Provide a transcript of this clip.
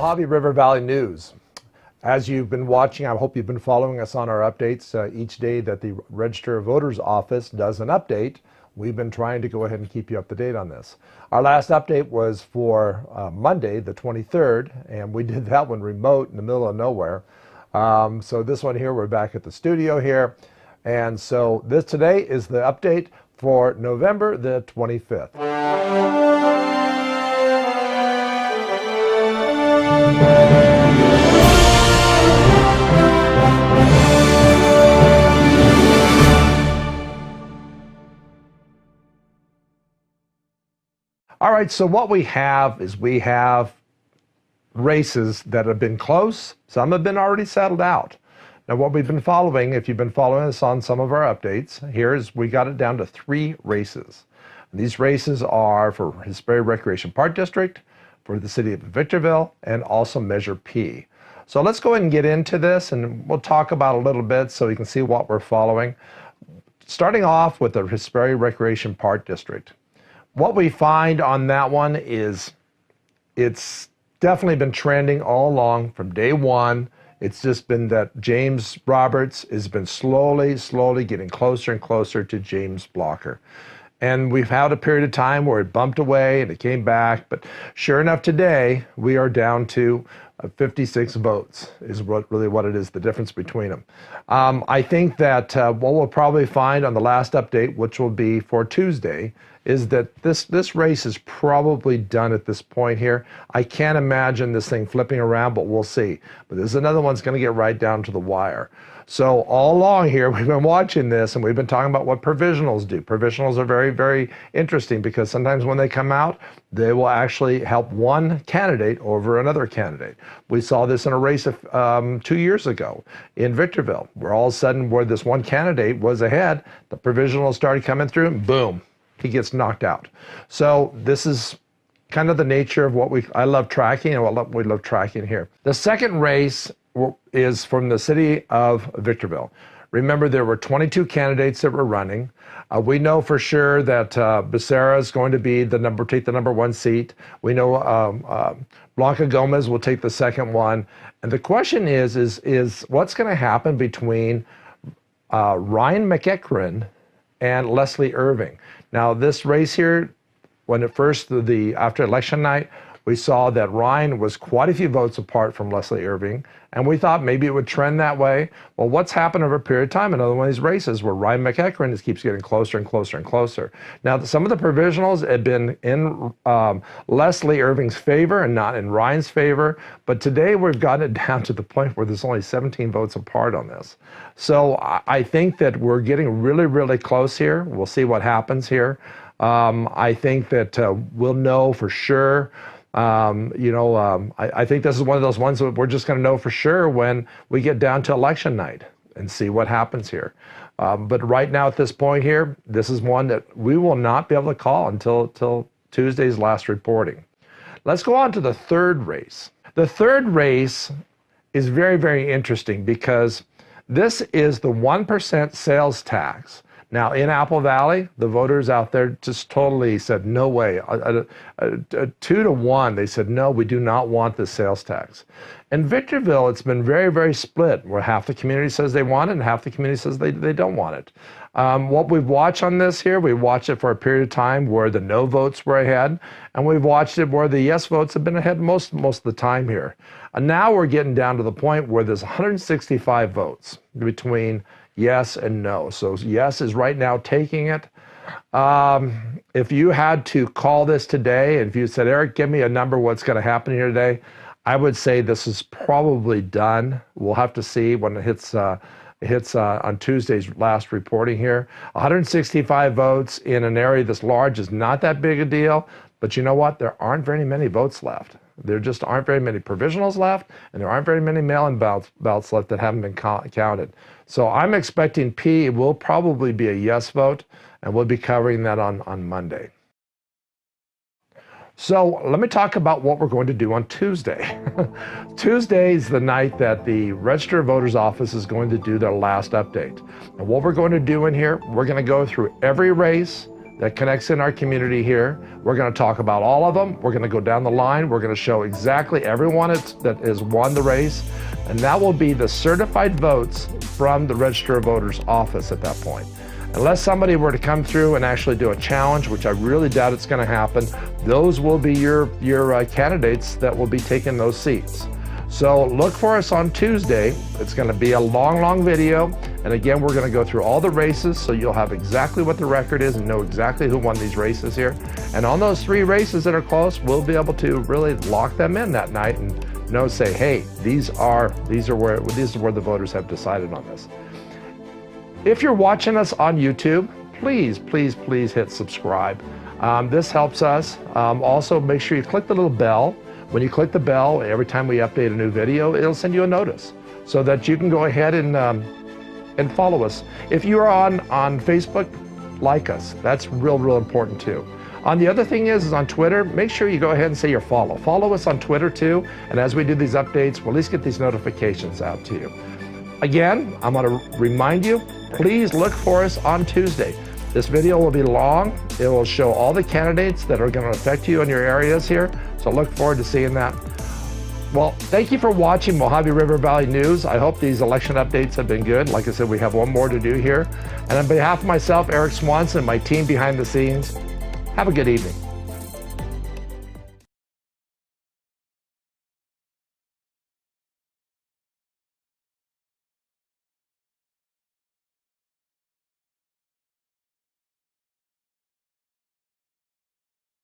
Mojave River Valley News. As you've been watching, I hope you've been following us on our updates. Each day that the Register of Voters Office does an update, we've been trying to go ahead and keep you up to date on this. Our last update was for Monday, the 23rd, and we did that one remote in the middle of nowhere. So this one here, we're back at the studio here. And so this today is the update for November the 25th. All right, so what we have is we have races that have been close. Some have been already settled out. Now, what we've been following, if you've been following us on some of our updates, here is we got it down to 3 races. These races are for Hesperia Recreation Park District, for the city of Victorville, and also Measure P. So let's go ahead and get into this, and we'll talk about a little bit so you can see what we're following. Starting off with the Hesperia Recreation Park District. What we find on that one is it's definitely been trending all along from day one. It's just been that James Roberts has been slowly getting closer and closer to James Blocker. And we've had a period of time where it bumped away and it came back, but sure enough today, we are down to 56 votes is really what it is, the difference between them. I think that what we'll probably find on the last update, which will be for Tuesday, is that this race is probably done at this point here. I can't imagine this thing flipping around, but we'll see. But there's another one's going to get right down to the wire. So all along here, we've been watching this and we've been talking about what provisionals do. Provisionals are very, very interesting because sometimes when they come out, they will actually help one candidate over another candidate. We saw this in a race of 2 years ago in Victorville, where all of a sudden where this one candidate was ahead, the provisionals started coming through and boom, he gets knocked out. So this is kind of the nature of what I love tracking and what we love tracking here. The second race is from the city of Victorville. Remember, there were 22 candidates that were running. We know for sure that Becerra is going to be take the number 1 seat. We know Blanca Gomez will take the second one. And the question is what's going to happen between Ryan McEachran and Leslie Irving? Now, this race here, when at first, after election night, we saw that Ryan was quite a few votes apart from Leslie Irving, and we thought maybe it would trend that way. Well, what's happened over a period of time? Another one of these races where Ryan McEachran just keeps getting closer and closer and closer. Now, some of the provisionals have been in Leslie Irving's favor and not in Ryan's favor, but today we've gotten it down to the point where there's only 17 votes apart on this. So I think that we're getting really, really close here. We'll see what happens here. I think that we'll know for sure. I think this is one of those ones that we're just going to know for sure when we get down to election night and see what happens here. But right now at this point here, this is one that we will not be able to call until Tuesday's last reporting. Let's go on to the third race. The third race is very, very interesting because this is the 1% sales tax. Now, in Apple Valley, the voters out there just totally said, no way. 2 to 1, they said, no, we do not want this sales tax. In Victorville, it's been very, very split, where half the community says they want it and half the community says they don't want it. What we've watched on this here, we watched it for a period of time where the no votes were ahead, and we've watched it where the yes votes have been ahead most of the time here. And now we're getting down to the point where there's 165 votes between yes and no. So yes is right now taking it. If you had to call this today, and if you said, Eric, give me a number, what's going to happen here today, I would say this is probably done. We'll have to see when it hits on Tuesday's last reporting here. 165 votes in an area this large is not that big a deal, but you know what? There aren't very many votes left. There just aren't very many provisionals left, and there aren't very many mail-in ballots left that haven't been counted. So I'm expecting P will probably be a yes vote, and we'll be covering that on Monday. So let me talk about what we're going to do on Tuesday. Tuesday is the night that the Register of Voters Office is going to do their last update. And what we're going to do in here, we're going to go through every race, that connects in our community here. We're going to talk about all of them. We're going to go down the line. We're going to show exactly everyone that has won the race. And that will be the certified votes from the Register of Voters office at that point. Unless somebody were to come through and actually do a challenge, which I really doubt it's going to happen, those will be your candidates that will be taking those seats. So look for us on Tuesday. It's going to be a long video. And again, we're going to go through all the races so you'll have exactly what the record is and know exactly who won these races here. And on those 3 races that are close, we'll be able to really lock them in that night and say, hey, these are where the voters have decided on this. If you're watching us on YouTube, please hit subscribe. This helps us. Also, make sure you click the little bell. When you click the bell, every time we update a new video, it'll send you a notice so that you can go ahead and follow us. If you are on Facebook, like us. That's real important too. The other thing is on Twitter, make sure you go ahead and say your follow. Follow us on Twitter too, and as we do these updates, we'll at least get these notifications out to you. Again, I'm going to remind you, please look for us on Tuesday. This video will be long. It will show all the candidates that are going to affect you in your areas here, so look forward to seeing that. Well, thank you for watching Mojave River Valley News. I hope these election updates have been good. Like I said, we have one more to do here. And on behalf of myself, Eric Swanson, and my team behind the scenes, have a good evening.